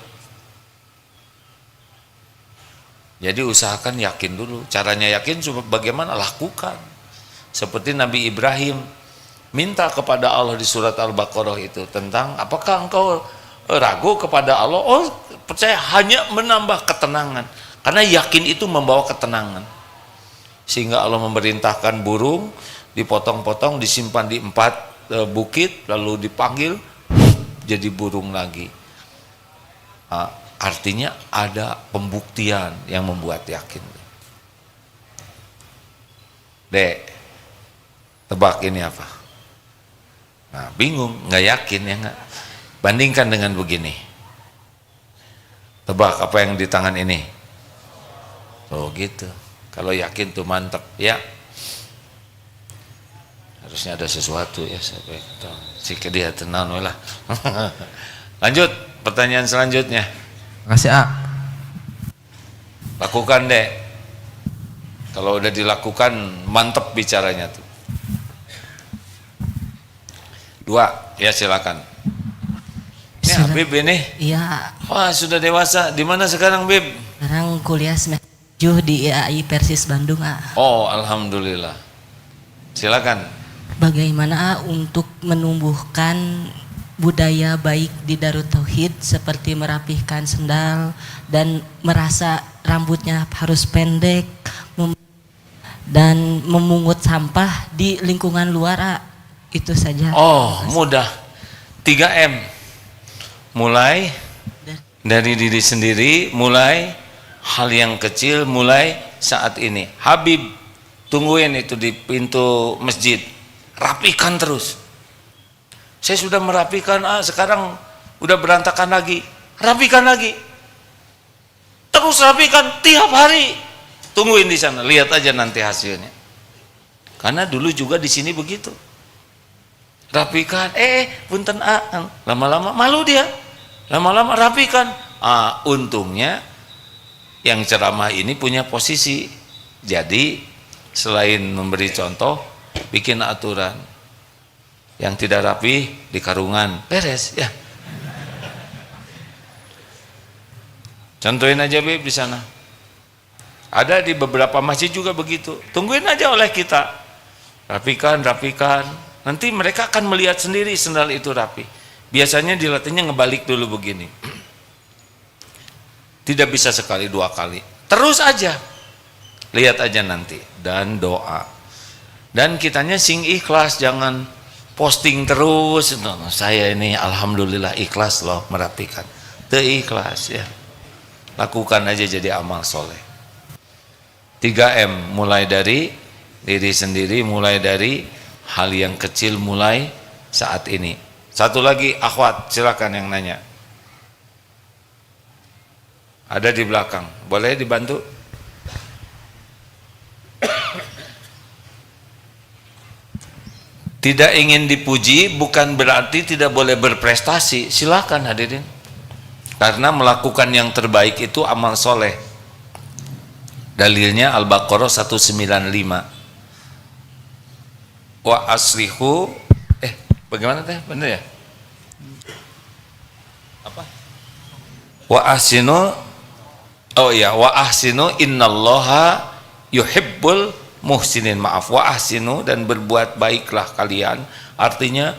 Jadi usahakan yakin dulu. Caranya yakin bagaimana? Lakukan. Seperti Nabi Ibrahim minta kepada Allah di surat Al-Baqarah itu tentang apakah engkau ragu kepada Allah? Oh, percaya, hanya menambah ketenangan. Karena yakin itu membawa ketenangan. Sehingga Allah memerintahkan burung dipotong-potong, disimpan di 4 bukit, lalu dipanggil jadi burung lagi. Artinya ada pembuktian yang membuat yakin. Dek, tebak ini apa? Nah, bingung, nggak yakin ya nggak? Bandingkan dengan begini. Tebak apa yang di tangan ini? Oh gitu. Kalau yakin tuh mantep ya. Harusnya ada sesuatu ya, sampai jika dia tenang lah. Lanjut, pertanyaan selanjutnya. Makasih A. Lakukan deh. Kalau udah dilakukan mantep bicaranya tuh. 2, ya silakan. Ini Habib ini. Iya. Wah sudah dewasa. Di mana sekarang Bib? Sekarang kuliah semester 7 di IAI Persis Bandung A. Oh alhamdulillah. Silakan. Bagaimana A untuk menumbuhkan budaya baik di Darut Tauhid seperti merapihkan sendal dan merasa rambutnya harus pendek dan memungut sampah di lingkungan luar A. Itu saja. Oh mudah. 3M. Mulai dari diri sendiri, mulai hal yang kecil, mulai saat ini. Habib tungguin itu di pintu masjid, rapikan terus. Saya sudah merapikan, sekarang udah berantakan lagi, rapikan lagi, terus rapikan tiap hari. Tungguin di sana, lihat aja nanti hasilnya. Karena dulu juga di sini begitu, rapikan, punten lama-lama malu dia, lama-lama rapikan. Untungnya yang ceramah ini punya posisi, jadi selain memberi contoh, bikin aturan. Yang tidak rapi di karungan, beres ya. Contohin aja Bib di sana. Ada di beberapa masjid juga begitu. Tungguin aja oleh kita. Rapikan. Nanti mereka akan melihat sendiri sendal itu rapi. Biasanya dilatihnya ngebalik dulu begini. Tidak bisa sekali 2 kali. Terus aja. Lihat aja nanti. Dan doa. Dan kitanya sing ikhlas, jangan posting terus. Saya ini alhamdulillah ikhlas loh merapikan. Teu ikhlas ya. Lakukan aja jadi amal soleh. 3M, mulai dari diri sendiri, mulai dari hal yang kecil, mulai saat ini. Satu lagi akhwat, silakan yang nanya. Ada di belakang, boleh dibantu? Tidak ingin dipuji bukan berarti tidak boleh berprestasi. Silakan hadirin. Karena melakukan yang terbaik itu amal soleh. Dalilnya Al-Baqarah 195. Wa aslihu, bagaimana teh? Benar ya? Apa? Wa ahsinu, wa ahsinu innallaha yuhibbul muhsinin, maaf, wa ahsinu, dan berbuat baiklah kalian, artinya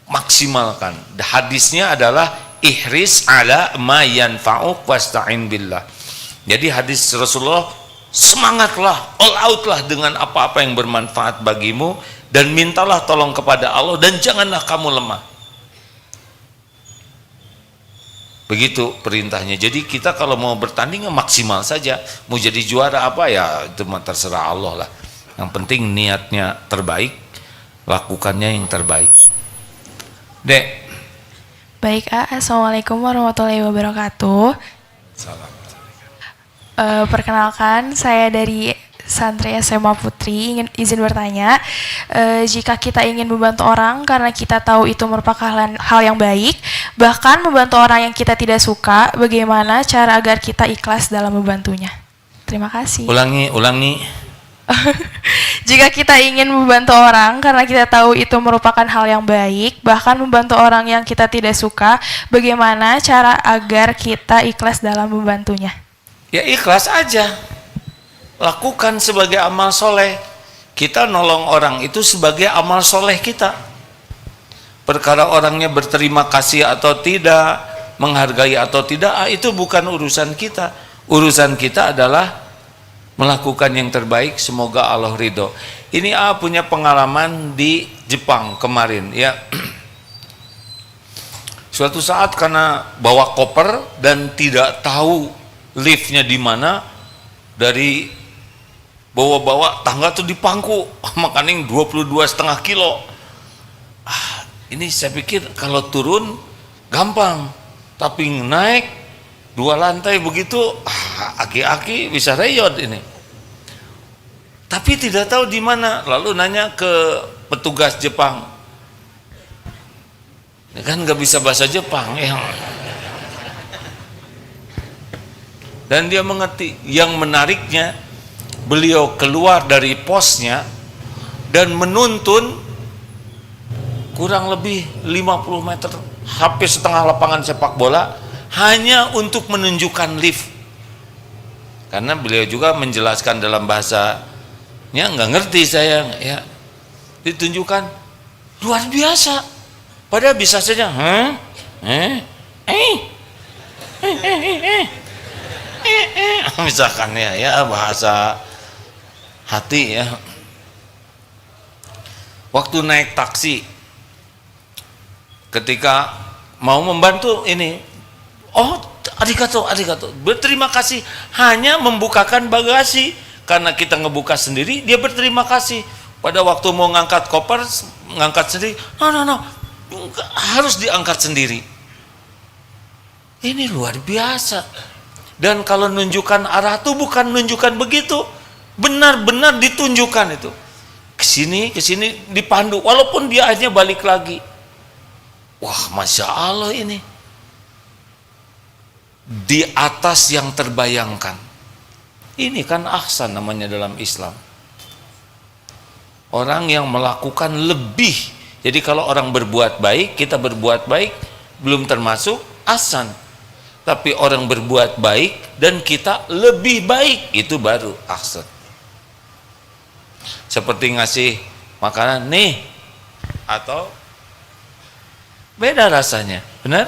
maksimalkan. Hadisnya adalah ihris ala ma yanfa'uk wasta'in billah. Jadi hadis Rasulullah, semangatlah, all out lah dengan apa-apa yang bermanfaat bagimu dan mintalah tolong kepada Allah dan janganlah kamu lemah. Begitu perintahnya. Jadi kita kalau mau bertanding maksimal saja. Mau jadi juara apa ya itu terserah Allah lah. Yang penting niatnya terbaik, lakukannya yang terbaik. Dek. Baik Assalamualaikum warahmatullahi wabarakatuh. Salam. Perkenalkan, saya dari santri SMA Putri, ingin izin bertanya, jika kita ingin membantu orang karena kita tahu itu merupakan hal yang baik, bahkan membantu orang yang kita tidak suka, bagaimana cara agar kita ikhlas dalam membantunya? Terima kasih. Ulangi. Jika kita ingin membantu orang karena kita tahu itu merupakan hal yang baik, bahkan membantu orang yang kita tidak suka, bagaimana cara agar kita ikhlas dalam membantunya? Ya ikhlas aja. Lakukan sebagai amal soleh. Kita nolong orang itu sebagai amal soleh kita. Perkara orangnya berterima kasih atau tidak, menghargai atau tidak, itu bukan urusan kita. Urusan kita adalah melakukan yang terbaik, semoga Allah ridho. Ini punya pengalaman di Jepang kemarin ya. Suatu saat karena bawa koper dan tidak tahu liftnya di mana, dari bawa-bawa tangga tuh dipangku makaning 22,5 kilo. Ini saya pikir kalau turun gampang, tapi naik 2 lantai begitu, aki-aki bisa reyot ini. Tapi tidak tahu di mana. Lalu nanya ke petugas Jepang. Ini kan nggak bisa bahasa Jepang ya. Dan dia mengerti. Yang menariknya, beliau keluar dari posnya dan menuntun kurang lebih 50 meter, hampir setengah lapangan sepak bola, hanya untuk menunjukkan lift. Karena beliau juga menjelaskan dalam bahasanya nggak ngerti saya ya. Ditunjukkan luar biasa. Padahal bisa saja misalkan ya bahasa hati ya. Waktu naik taksi, ketika mau membantu ini, arigato, berterima kasih, hanya membukakan bagasi. Karena kita ngebuka sendiri, dia berterima kasih. Pada waktu mau ngangkat koper, ngangkat sendiri, no, harus diangkat sendiri. Ini luar biasa. Dan kalau nunjukkan arah tuh bukan nunjukkan begitu, benar-benar ditunjukkan itu. Ke sini dipandu, walaupun dia hanya balik lagi. Wah, Masya Allah ini. Di atas yang terbayangkan. Ini kan ahsan namanya dalam Islam. Orang yang melakukan lebih. Jadi kalau orang berbuat baik, kita berbuat baik, belum termasuk ahsan. Tapi orang berbuat baik dan kita lebih baik, itu baru ahsan. Seperti ngasih makanan nih, atau beda rasanya, benar?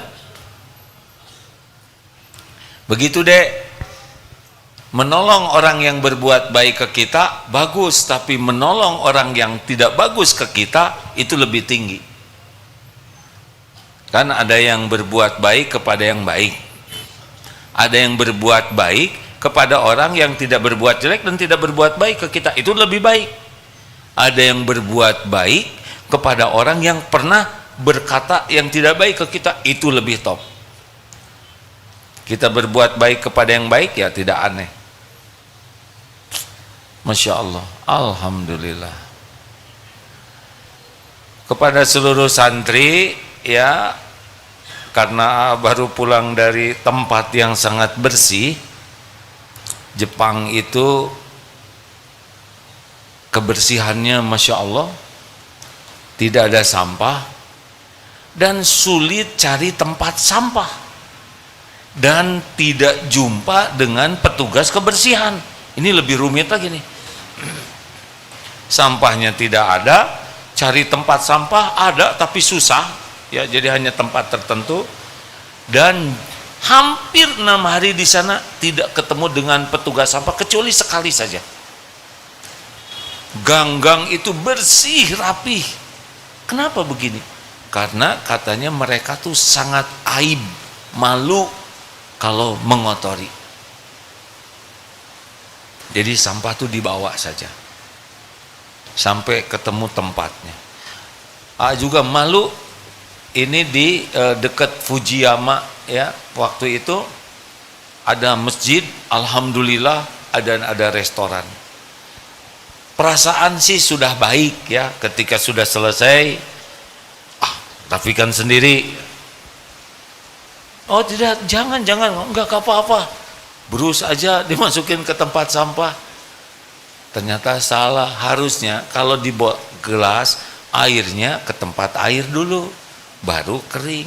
Begitu deh. Menolong orang yang berbuat baik ke kita bagus, tapi menolong orang yang tidak bagus ke kita itu lebih tinggi. Kan ada yang berbuat baik kepada yang baik, ada yang berbuat baik kepada orang yang tidak berbuat jelek dan tidak berbuat baik ke kita, itu lebih baik. Ada yang berbuat baik kepada orang yang pernah berkata yang tidak baik ke kita, itu lebih top. Kita berbuat baik kepada yang baik ya tidak aneh. Masya Allah, Alhamdulillah. Kepada seluruh santri ya, karena baru pulang dari tempat yang sangat bersih. Jepang itu kebersihannya Masya Allah, tidak ada sampah dan sulit cari tempat sampah, dan tidak jumpa dengan petugas kebersihan. Ini lebih rumit lagi nih. Sampahnya tidak ada, cari tempat sampah ada tapi susah ya, jadi hanya tempat tertentu. Dan hampir 6 hari di sana tidak ketemu dengan petugas sampah kecuali sekali saja. Gang-gang itu bersih, rapih. Kenapa begini? Karena katanya mereka tuh sangat aib, malu kalau mengotori. Jadi sampah tuh dibawa saja sampai ketemu tempatnya. Juga malu ini di dekat Fujiyama ya, waktu itu ada masjid, alhamdulillah ada restoran. Perasaan sih sudah baik ya, ketika sudah selesai rapikan sendiri. Oh tidak, jangan, enggak apa-apa. Berus aja dimasukin ke tempat sampah. Ternyata salah. Harusnya kalau dibawa gelas, airnya ke tempat air dulu, baru kering.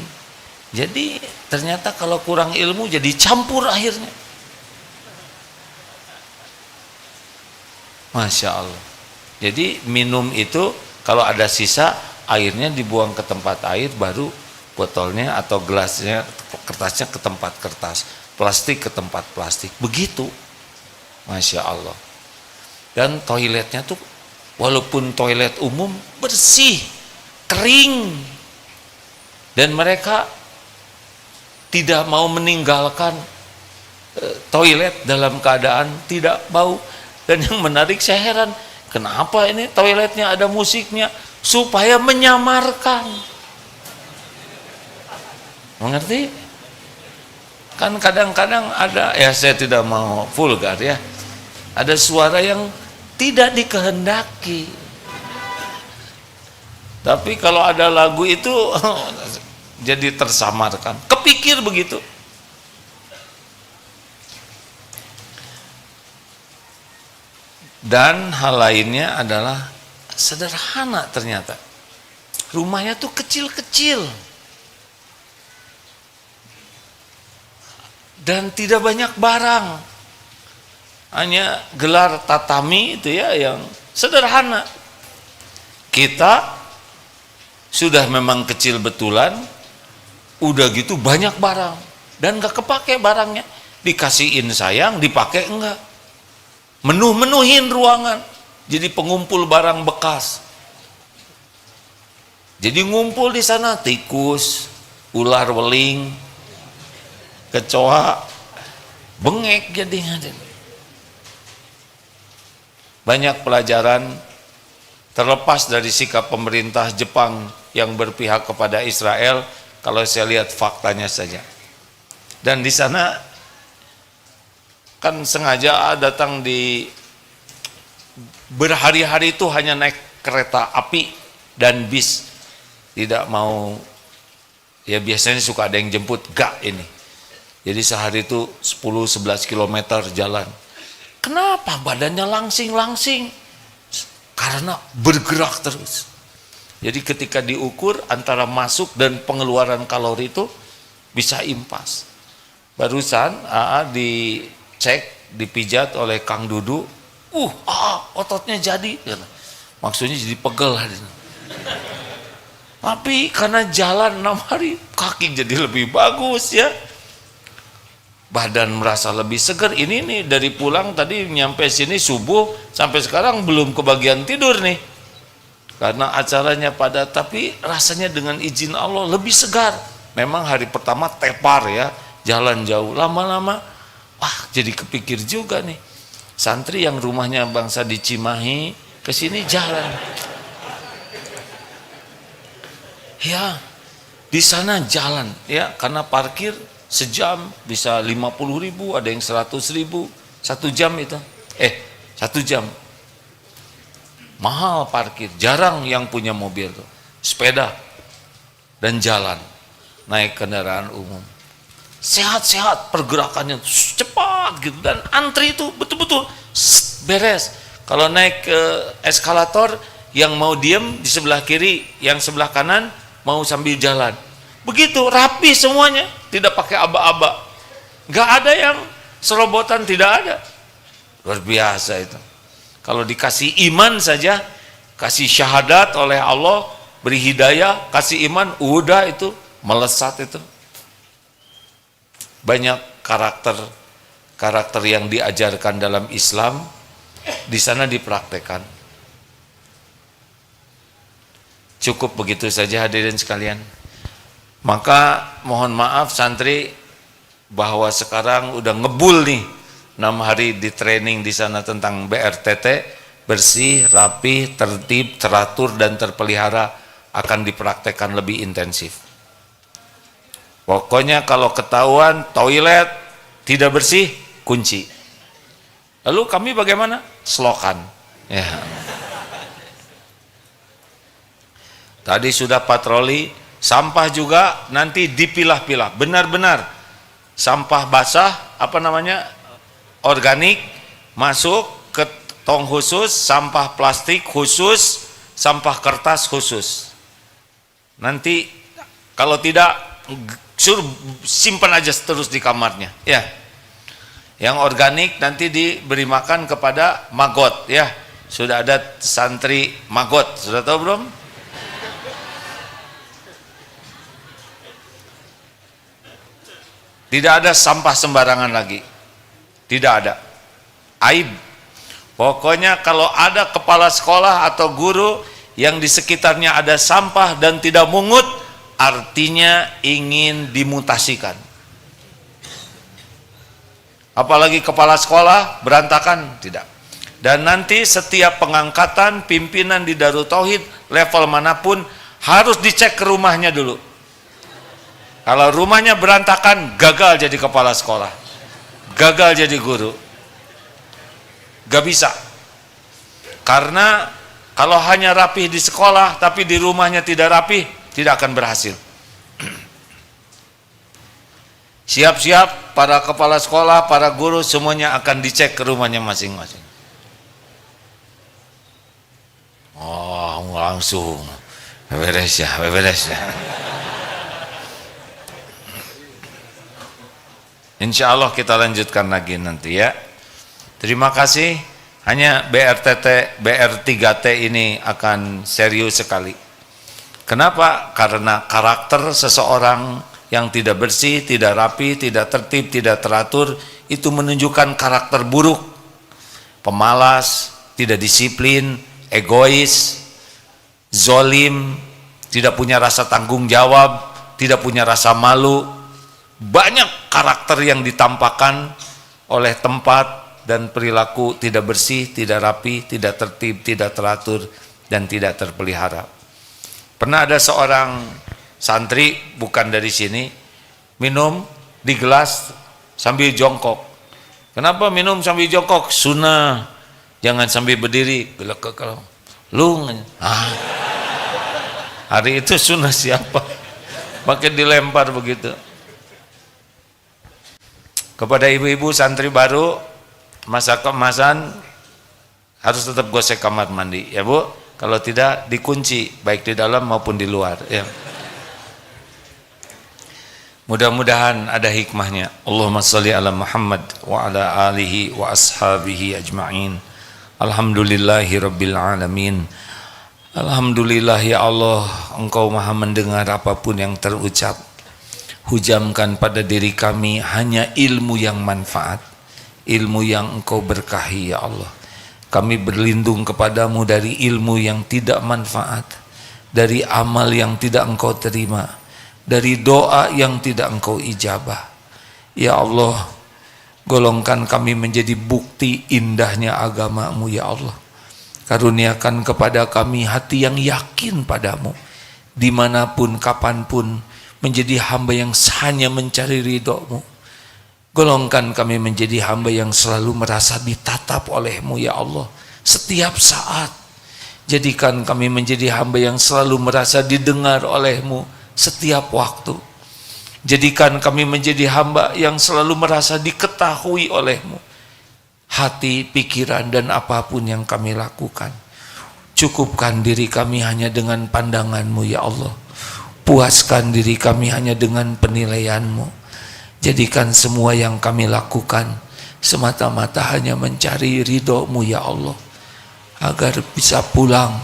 Jadi ternyata kalau kurang ilmu jadi campur akhirnya. Masya Allah. Jadi minum itu kalau ada sisa, airnya dibuang ke tempat air, baru botolnya atau gelasnya, kertasnya ke tempat kertas, plastik ke tempat plastik. Begitu. Masya Allah. Dan toiletnya tuh walaupun toilet umum bersih, kering, dan mereka tidak mau meninggalkan toilet dalam keadaan tidak bau. Dan yang menarik, saya heran, kenapa ini toiletnya ada musiknya? Supaya menyamarkan. Mengerti? Kan kadang-kadang ada, ya saya tidak mau vulgar ya, ada suara yang tidak dikehendaki. Tapi kalau ada lagu itu jadi tersamarkan. Kepikir begitu. Dan hal lainnya adalah sederhana ternyata. Rumahnya tuh kecil-kecil. Dan tidak banyak barang. Hanya gelar tatami itu ya yang sederhana. Kita sudah memang kecil betulan, udah gitu banyak barang dan gak kepake barangnya. Dikasihin sayang, dipakai enggak. Menuhin ruangan, jadi pengumpul barang bekas. Jadi ngumpul di sana tikus, ular weling, kecoa, bengek jadinya. Banyak pelajaran terlepas dari sikap pemerintah Jepang yang berpihak kepada Israel, kalau saya lihat faktanya saja. Dan di sana kan sengaja datang di berhari-hari itu hanya naik kereta api dan bis, tidak mau, ya biasanya suka ada yang jemput, gak ini. Jadi sehari itu 10-11 km jalan. Kenapa badannya langsing-langsing? Karena bergerak terus. Jadi ketika diukur antara masuk dan pengeluaran kalori itu bisa impas. Barusan AA dicek, dipijat oleh Kang Dudu, ototnya jadi. Maksudnya jadi pegel. Tapi karena jalan 6 hari, kaki jadi lebih bagus ya. Badan merasa lebih segar. Ini nih dari pulang tadi nyampe sini subuh sampai sekarang belum kebagian tidur nih. Karena acaranya padat, tapi rasanya dengan izin Allah lebih segar. Memang hari pertama tepar ya, jalan jauh. Lama-lama jadi kepikir juga nih. Santri yang rumahnya bangsa di Cimahi ke sini jalan. Ya, di sana jalan ya, karena parkir sejam bisa 50.000, ada yang 100.000 1 jam itu. 1 jam. Mahal parkir, jarang yang punya mobil tuh. Sepeda dan jalan, naik kendaraan umum. Sehat-sehat, pergerakannya cepat gitu, dan antri itu betul-betul beres. Kalau naik ke eskalator, yang mau diem di sebelah kiri, yang sebelah kanan mau sambil jalan. Begitu rapi semuanya, tidak pakai aba-aba, nggak ada yang serobotan, tidak ada. Luar biasa itu. Kalau dikasih iman saja, kasih syahadat oleh Allah, beri hidayah, kasih iman, udah itu melesat itu. Banyak karakter yang diajarkan dalam Islam di sana dipraktekkan. Cukup begitu saja hadirin sekalian. Maka mohon maaf santri bahwa sekarang udah ngebul nih 6 hari di training di sana tentang BRTT, bersih, rapi, tertib, teratur dan terpelihara, akan dipraktekkan lebih intensif. Pokoknya kalau ketahuan toilet tidak bersih, kunci. Lalu kami bagaimana? Selokan. Ya. Tadi sudah patroli, sampah juga nanti dipilah-pilah, benar-benar sampah basah, organik, masuk ke tong khusus, sampah plastik khusus, sampah kertas khusus. Nanti kalau tidak, suruh simpan aja terus di kamarnya, ya. Yang organik nanti diberi makan kepada magot, ya. Sudah ada santri magot, sudah tahu belum? Tidak ada sampah sembarangan lagi. Tidak ada. Aib. Pokoknya kalau ada kepala sekolah atau guru yang di sekitarnya ada sampah dan tidak mungut, artinya ingin dimutasikan. Apalagi kepala sekolah berantakan, tidak. Dan nanti setiap pengangkatan pimpinan di Darut Tauhid level manapun harus dicek ke rumahnya dulu. Kalau rumahnya berantakan, gagal jadi kepala sekolah, gagal jadi guru, gak bisa. Karena kalau hanya rapih di sekolah tapi di rumahnya tidak rapih, tidak akan berhasil. Siap-siap para kepala sekolah, para guru semuanya akan dicek ke rumahnya masing-masing. Oh, langsung beres ya, beres ya. Insya Allah kita lanjutkan lagi nanti, ya. Terima kasih. Hanya BR3T ini akan serius sekali. Kenapa? Karena karakter seseorang yang tidak bersih, tidak rapi, tidak tertib, tidak teratur, itu menunjukkan karakter buruk. Pemalas, tidak disiplin, egois, zolim, tidak punya rasa tanggung jawab, tidak punya rasa malu. Banyak karakter yang ditampakkan oleh tempat dan perilaku tidak bersih, tidak rapi, tidak tertib, tidak teratur, dan tidak terpelihara. Pernah ada seorang santri, bukan dari sini, minum di gelas sambil jongkok. Kenapa minum sambil jongkok? Sunnah, jangan sambil berdiri. Kalau lu, hari itu sunnah siapa? Pakai dilempar begitu. Kepada ibu-ibu santri baru, masa kemasan harus tetap gosek kamar mandi, ya Bu. Kalau tidak dikunci, baik di dalam maupun di luar, ya. Mudah-mudahan ada hikmahnya. Allahumma sholli ala Muhammad wa ala alihi wa ashabihi ajma'in. Alhamdulillahi rabbil alamin. Alhamdulillah ya Allah, Engkau maha mendengar apapun yang terucap. Hujamkan pada diri kami hanya ilmu yang manfaat, ilmu yang Engkau berkahi ya Allah. Kami berlindung kepadamu dari ilmu yang tidak manfaat, dari amal yang tidak Engkau terima, dari doa yang tidak Engkau ijabah. Ya Allah, golongkan kami menjadi bukti indahnya agama-Mu ya Allah. Karuniakan kepada kami hati yang yakin padamu, dimanapun kapanpun, menjadi hamba yang hanya mencari ridho-Mu. Golongkan kami menjadi hamba yang selalu merasa ditatap oleh-Mu ya Allah setiap saat. Jadikan kami menjadi hamba yang selalu merasa didengar oleh-Mu setiap waktu. Jadikan kami menjadi hamba yang selalu merasa diketahui oleh-Mu, hati, pikiran, dan apapun yang kami lakukan. Cukupkan diri kami hanya dengan pandangan-Mu ya Allah. Puaskan diri kami hanya dengan penilaian-Mu. Jadikan semua yang kami lakukan semata-mata hanya mencari ridho-Mu ya Allah, agar bisa pulang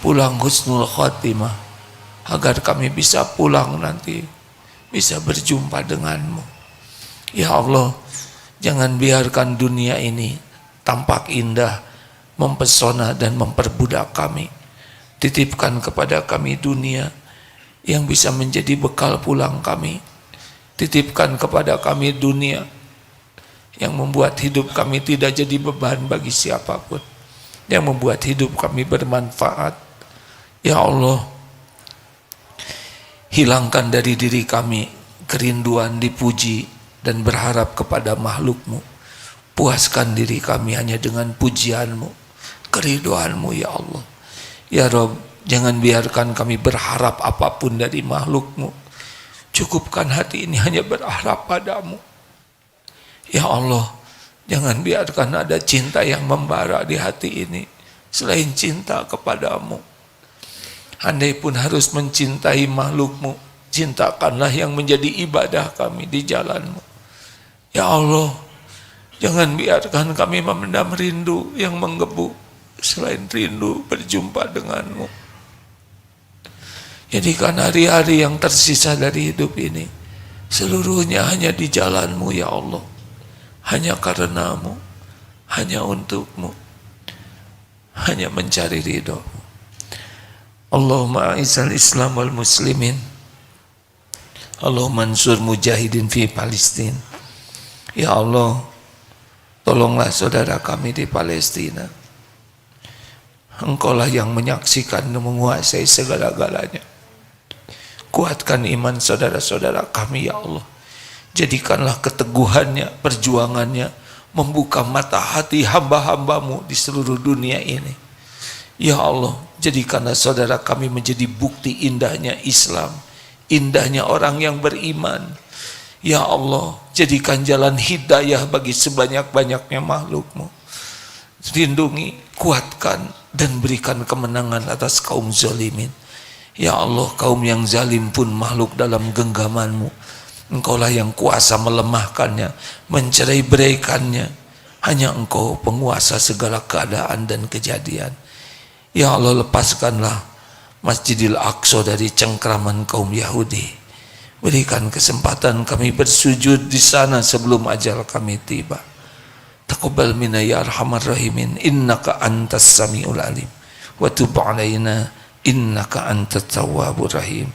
husnul khotimah, agar kami bisa pulang nanti bisa berjumpa denganmu. Ya Allah, jangan biarkan dunia ini tampak indah, mempesona dan memperbudak kami. Titipkan kepada kami dunia yang bisa menjadi bekal pulang kami. Titipkan kepada kami dunia yang membuat hidup kami tidak jadi beban bagi siapapun, yang membuat hidup kami bermanfaat. Ya Allah, hilangkan dari diri kami kerinduan dipuji dan berharap kepada makhluk-Mu. Puaskan diri kami hanya dengan pujian-Mu, keridhaan-Mu ya Allah. Ya Rabb, jangan biarkan kami berharap apapun dari makhluk-Mu. Cukupkan hati ini hanya berharap padamu. Ya Allah, Jangan biarkan ada cinta yang membara di hati ini selain cinta kepadamu. Andai pun harus mencintai makhlukmu, cintakanlah yang menjadi ibadah kami di jalanmu. Ya Allah, jangan biarkan kami memendam rindu yang menggebu selain rindu berjumpa denganmu. Jadikan hari-hari yang tersisa dari hidup ini seluruhnya hanya di jalanmu ya Allah. Hanya karenamu, hanya untukmu, hanya mencari ridho. Allahumma a'izzal Islam wal muslimin, Allahumma ansur mujahidin fi Palestin. Ya Allah, tolonglah saudara kami di Palestina. Engkaulah yang menyaksikan dan menguasai segala-galanya. Kuatkan iman saudara-saudara kami ya Allah. Jadikanlah keteguhannya, perjuangannya membuka mata hati hamba-hambamu di seluruh dunia ini. Ya Allah, jadikanlah saudara kami menjadi bukti indahnya Islam, indahnya orang yang beriman. Ya Allah, jadikan jalan hidayah bagi sebanyak-banyaknya makhlukmu. Lindungi, kuatkan, dan berikan kemenangan atas kaum zalimin. Ya Allah, kaum yang zalim pun makhluk dalam genggamanmu. Engkaulah yang kuasa melemahkannya, mencerai-beraikannya. Hanya Engkau penguasa segala keadaan dan kejadian. Ya Allah, lepaskanlah Masjidil Aqsa dari cengkraman kaum Yahudi. Berikan kesempatan kami bersujud di sana sebelum ajal kami tiba. Taqabbal minna ya arhamar rahimin, innaka antas samiul alim, wa tub alaina innaka antat tawwabur rahim.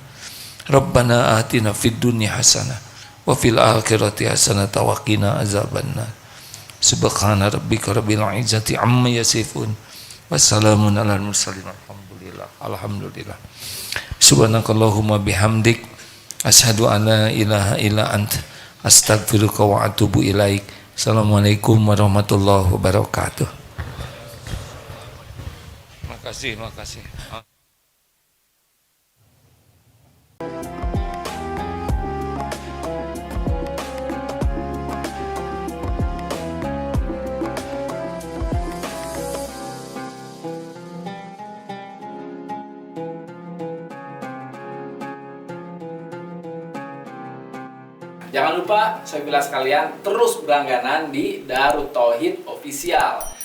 Rabbana atina fid dunya hasanah wa fil akhirati hasanah wa qina azabannar. Subhana rabbika rabbil izzati amma yasifun. Wassalamun alal mursalin. Alhamdulillah. Subhanakallahumma bihamdik, asyhadu an la ilaha illa anta, astaghfiruka wa atubu ilaik. Assalamualaikum warahmatullahi wabarakatuh. Makasih. Jangan lupa, saya bilang sekalian, terus berlangganan di Darut Tauhid Official.